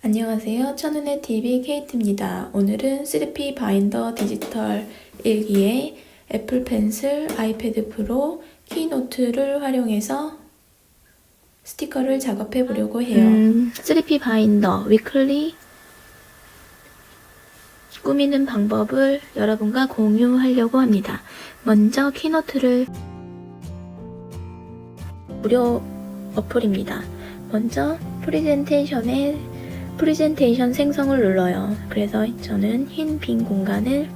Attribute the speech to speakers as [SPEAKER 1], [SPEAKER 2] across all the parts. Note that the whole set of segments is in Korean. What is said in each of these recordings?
[SPEAKER 1] 안녕하세요. 천은의 TV 케이트입니다. 오늘은 3P 바인더 디지털 일기에 애플 펜슬, 아이패드 프로, 키노트를 활용해서 스티커를 작업해 보려고 해요.
[SPEAKER 2] 3P 바인더 위클리 꾸미는 방법을 여러분과 공유하려고 합니다. 먼저 키노트를 무료 어플입니다. 먼저 프레젠테이션 생성을 눌러요. 그래서 저는 흰 빈 공간을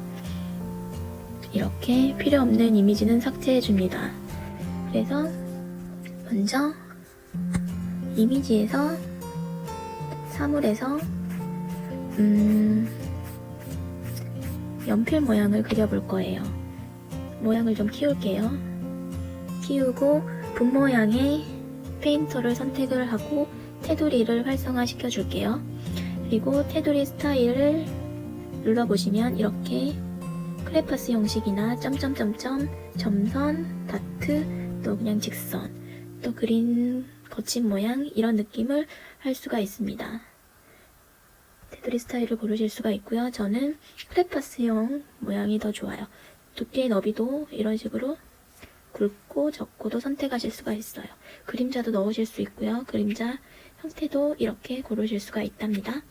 [SPEAKER 2] 이렇게 필요 없는 이미지는 삭제해 줍니다. 그래서 먼저 이미지에서 사물에서 연필 모양을 그려볼 거예요. 모양을 좀 키울게요. 키우고 분 모양의 페인터를 선택을 하고 테두리를 활성화시켜 줄게요. 그리고 테두리 스타일을 눌러보시면 이렇게 크레파스 형식이나 점점점점, 점선, 다트, 또 그냥 직선, 또 그린 거친 모양 이런 느낌을 할 수가 있습니다. 테두리 스타일을 고르실 수가 있고요. 저는 크레파스형 모양이 더 좋아요. 두께의 너비도 이런 식으로 굵고 적고도 선택하실 수가 있어요. 그림자도 넣으실 수 있고요. 그림자 형태도 이렇게 고르실 수가 있답니다.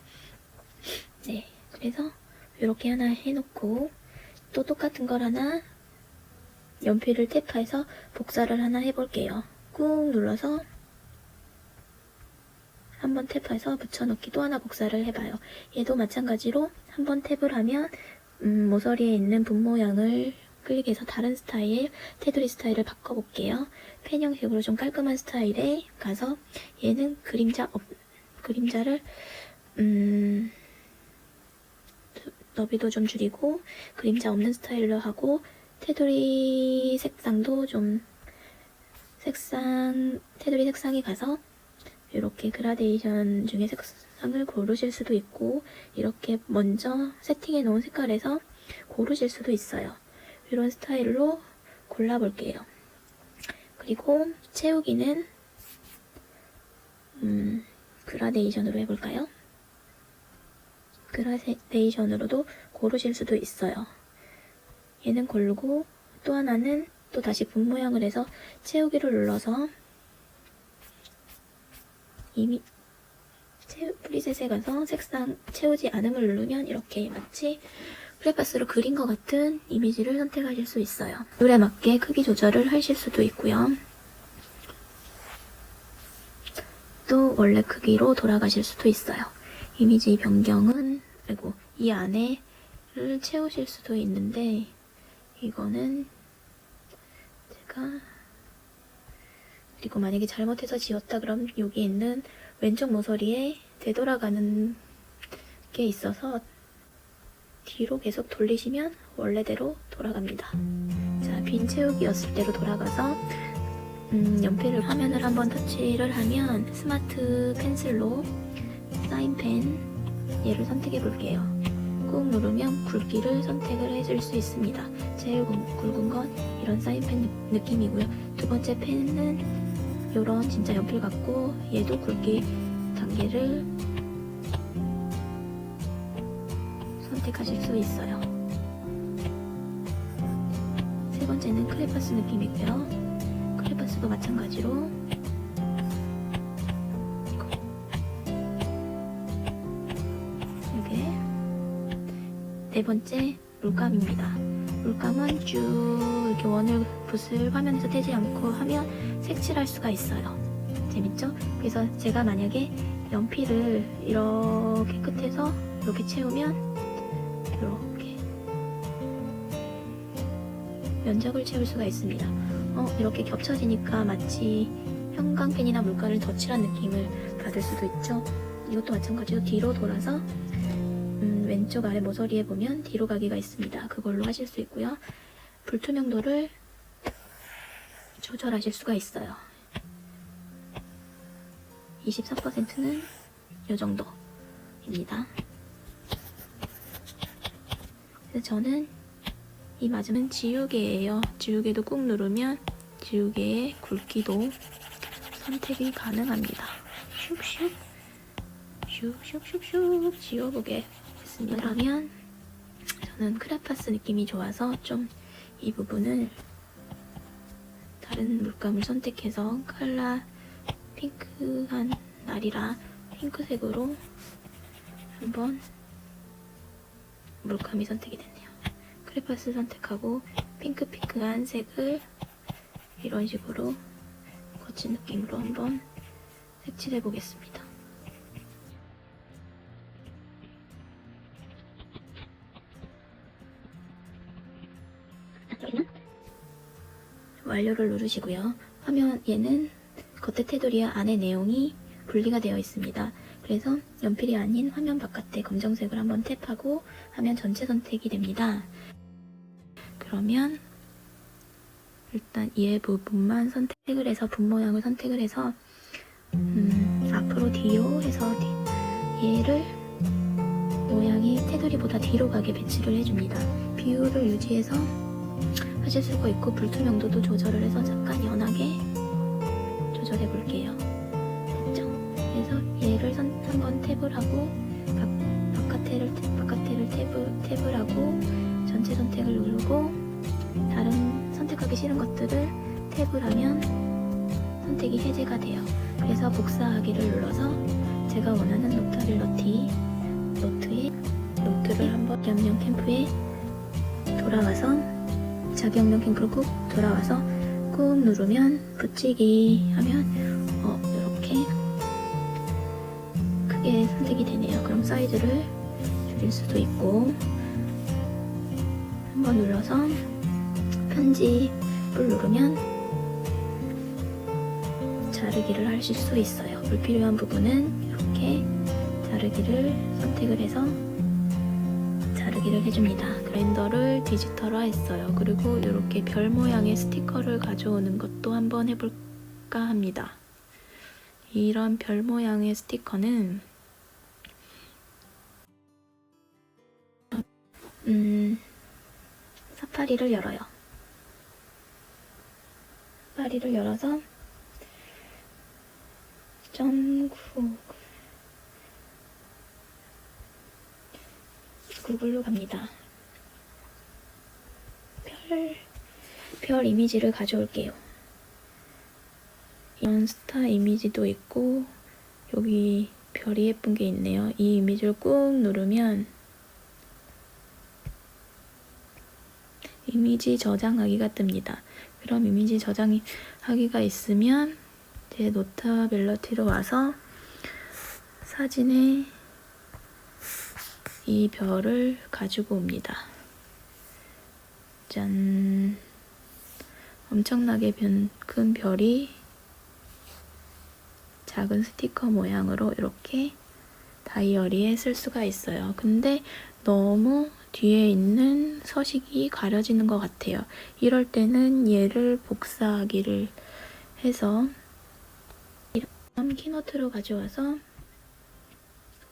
[SPEAKER 2] 네, 그래서 이렇게 하나 해놓고 또 똑같은 걸 하나 연필을 탭해서 복사를 하나 해볼게요. 꾹 눌러서 한번 탭해서 붙여넣기 또 하나 복사를 해봐요. 얘도 마찬가지로 한번 탭을 하면 모서리에 있는 분 모양을 클릭해서 다른 스타일, 테두리 스타일을 바꿔볼게요. 펜 형식으로 좀 깔끔한 스타일에 가서 얘는 그림자를 너비도 좀 줄이고 그림자 없는 스타일로 하고 테두리 색상도 좀 테두리 색상에 가서 이렇게 그라데이션 중에 색상을 고르실 수도 있고 이렇게 먼저 세팅해 놓은 색깔에서 고르실 수도 있어요. 이런 스타일로 골라볼게요. 그리고 채우기는 그라데이션으로 해볼까요? 그라데이션으로도 고르실 수도 있어요. 얘는 고르고 또 하나는 또 다시 분 모양을 해서 채우기를 눌러서 이미 프리셋에 가서 색상 채우지 않음을 누르면 이렇게 마치 크레파스로 그린 것 같은 이미지를 선택하실 수 있어요. 룰에 맞게 크기 조절을 하실 수도 있고요. 또 원래 크기로 돌아가실 수도 있어요. 이미지 변경은 그리고 이 안에를 채우실 수도 있는데 이거는 제가 그리고 만약에 잘못해서 지웠다 그럼 여기 있는 왼쪽 모서리에 되돌아가는 게 있어서 뒤로 계속 돌리시면 원래대로 돌아갑니다. 자, 빈 채우기였을 때로 돌아가서 연필을 화면을 한번 터치를 하면 스마트 펜슬로 사인펜 얘를 선택해 볼게요. 꾹 누르면 굵기를 선택을 해줄 수 있습니다. 제일 굵은 건 이런 사인펜 느낌이고요. 두 번째 펜은 이런 진짜 연필 같고 얘도 굵기 단계를 선택하실 수 있어요. 세 번째는 크레파스 느낌이고요. 크레파스도 마찬가지로 이게 네 번째 물감입니다. 물감은 쭉 이렇게 원을 붓을 화면에서 떼지 않고 하면 색칠할 수가 있어요. 재밌죠? 그래서 제가 만약에 연필을 이렇게 끝에서 이렇게 채우면 이렇게 면적을 채울 수가 있습니다. 이렇게 겹쳐지니까 마치 형광펜이나 물감을 덧칠한 느낌을 받을 수도 있죠. 이것도 마찬가지로 뒤로 돌아서 왼쪽 아래 모서리에 보면 뒤로 가기가 있습니다. 그걸로 하실 수 있고요. 불투명도를 조절하실 수가 있어요. 24%는 이 정도입니다. 그래서 저는 이 맞으면 지우개예요. 지우개도 꾹 누르면 지우개의 굵기도 선택이 가능합니다. 슉슉 슉슉슉슉 지워보겠습니다. 그러면 저는 크레파스 느낌이 좋아서 좀 이 부분을 다른 물감을 선택해서 컬러 핑크한 날이라 핑크색으로 한번 물감이 선택이 됐네요. 크레파스 선택하고 핑크한 색을 이런 식으로 거친 느낌으로 한번 색칠해 보겠습니다. 완료를 누르시고요. 화면 얘는 겉에 테두리와 안에 내용이 분리가 되어 있습니다. 그래서 연필이 아닌 화면 바깥에 검정색을 한번 탭하고 화면 전체 선택이 됩니다. 그러면 일단 얘 부분만 선택을 해서 분 모양을 선택을 해서 앞으로 뒤로 해서 얘를 모양이 테두리보다 뒤로 가게 배치를 해줍니다. 비율을 유지해서 하실 수가 있고 불투명도도 조절을 해서 잠깐 연하게 조절해 볼게요. 됐죠? 그래서 얘를 한번 탭을 하고 바깥에를 탭을 하고 전체 선택을 누르고 다른 선택하기 싫은 것들을 탭을 하면 선택이 해제가 돼요. 그래서 복사하기를 눌러서 제가 원하는 노트를 한번 자기영명 캠프에 돌아와서 자기영명 캠프로 꾹 돌아와서 꾹 누르면 붙이기 하면 이렇게 크게 선택이 되네요. 그럼 사이즈를 줄일 수도 있고 한번 눌러서 편집을 누르면 자르기를 하실 수 있어요. 불필요한 부분은 이렇게 자르기를 선택을 해서 자르기를 해줍니다. 그라인더를 디지털화 했어요. 그리고 이렇게 별 모양의 스티커를 가져오는 것도 한번 해볼까 합니다. 이런 별 모양의 스티커는 사파리를 열어요. 사파리를 열어서 구글로 갑니다. 별 이미지를 가져올게요. 이런 스타 이미지도 있고 여기 별이 예쁜 게 있네요. 이 이미지를 꾹 누르면 이미지 저장하기가 뜹니다. 그럼 이미지 저장하기가 있으면 제 노타빌러티로 와서 사진에 이 별을 가지고 옵니다. 짠! 엄청나게 큰 별이 작은 스티커 모양으로 이렇게 다이어리에 쓸 수가 있어요. 근데 너무 뒤에 있는 서식이 가려지는 것 같아요. 이럴 때는 얘를 복사하기를 해서 키노트로 가져와서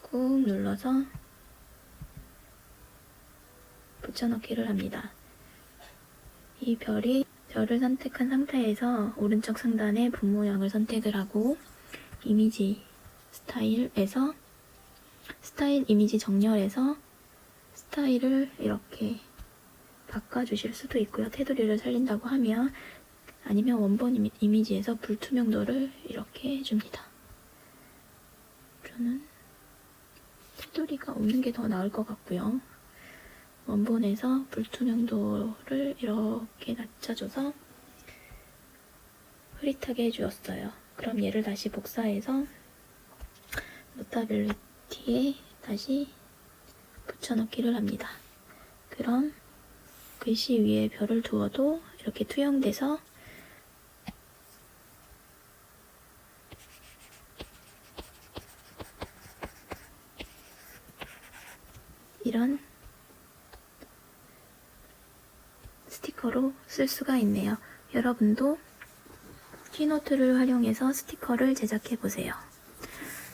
[SPEAKER 2] 꾹 눌러서 붙여넣기를 합니다. 이 별을 선택한 상태에서 오른쪽 상단에 분 모양을 선택을 하고 이미지 스타일에서 스타일 이미지 정렬해서 스타일을 이렇게 바꿔주실 수도 있고요. 테두리를 살린다고 하면 아니면 원본 이미지에서 불투명도를 이렇게 해줍니다. 저는 테두리가 없는 게 더 나을 것 같고요. 원본에서 불투명도를 이렇게 낮춰줘서 흐릿하게 해주었어요. 그럼 얘를 다시 복사해서 노타빌리티에 다시 붙여넣기를 합니다. 그럼 글씨 위에 별을 두어도 이렇게 투영돼서 이런 스티커로 쓸 수가 있네요. 여러분도 키노트를 활용해서 스티커를 제작해보세요.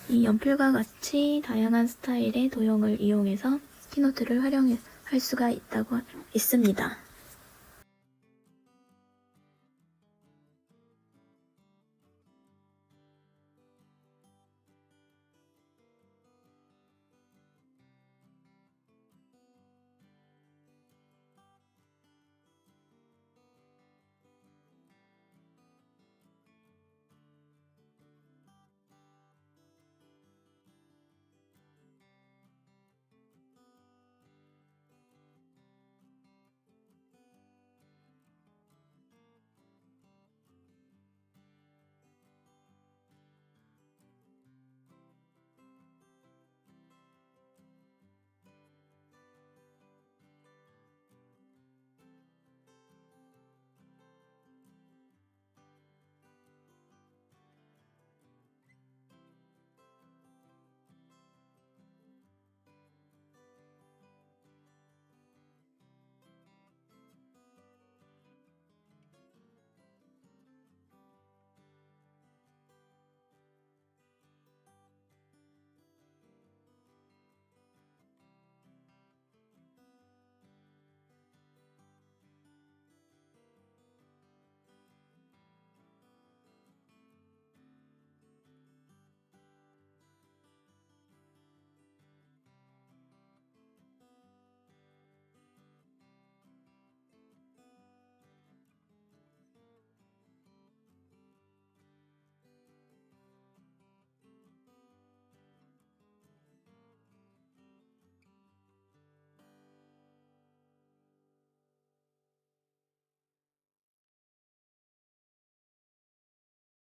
[SPEAKER 2] 이 연필과 같이 다양한 스타일의 도형을 이용해서 키노트를 활용할 수가 있습니다.